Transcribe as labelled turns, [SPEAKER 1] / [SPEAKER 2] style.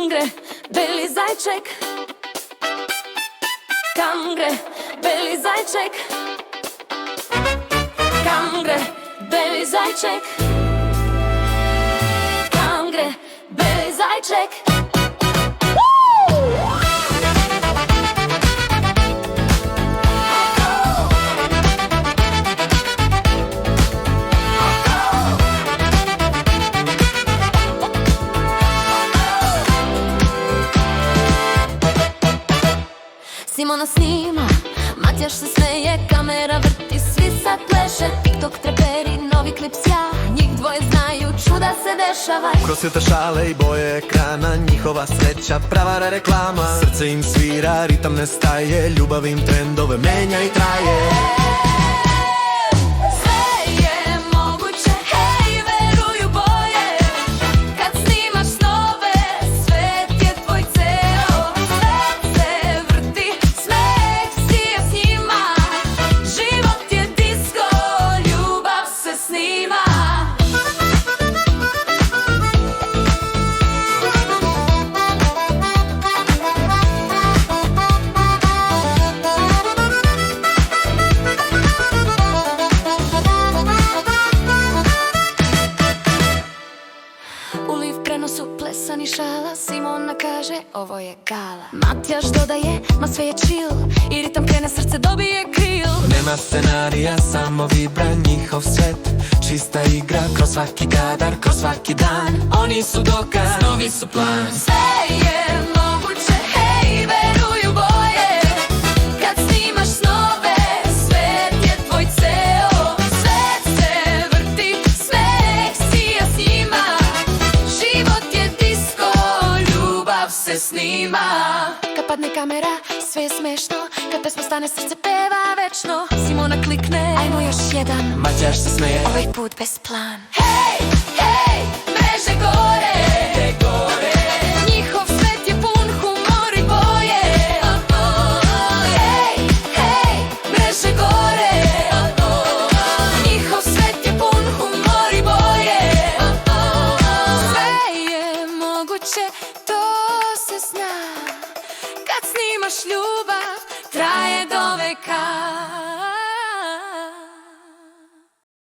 [SPEAKER 1] gre beli zajček? Kam gre beli zajček? Kam gre beli zajček? Kam gre beli zajček? Simona snima, Matjaš se smeje, kamera vrti, svi sad pleše. TikTok treperi, novi klip sja, njih dvoje znaju, čuda se dešava.
[SPEAKER 2] Kroz svijeta šale i boje ekrana, njihova sreća, pravara reklama. Srce im svira, ritam ne staje, ljubav im trendove menja i traje.
[SPEAKER 1] U liv prenosu plesani šala, Simona kaže ovo je gala. Matjaš dodaje, ma sve je chill, i ritam krene, srce dobije kril.
[SPEAKER 2] Nema scenarija, samo vibra njihov svet, čista igra kroz svaki kadar, kroz svaki dan. Oni su dokaz, novi su plan.
[SPEAKER 1] Sve je moguće, hej, veruju boje. Kad snimaš snove, svet je tvoj ceo. Svet se vrti, smeh sija s njima. Život je disko, ljubav se snima. Kad padne kamera, sve je smešno. Kad pesma stane, srce peva večno. Simona klikne, ajmo još jedan.
[SPEAKER 2] Matjaš se smeje,
[SPEAKER 1] ovaj put bez plan. Hej, hej, mreže gore, gore. Njihov svet je pun humor i boje. Hej, hej, mreže gore. Njihov svet je pun humor i boje. Sve je moguće, to se zna. Kad snimaš ljubav, traje do veka.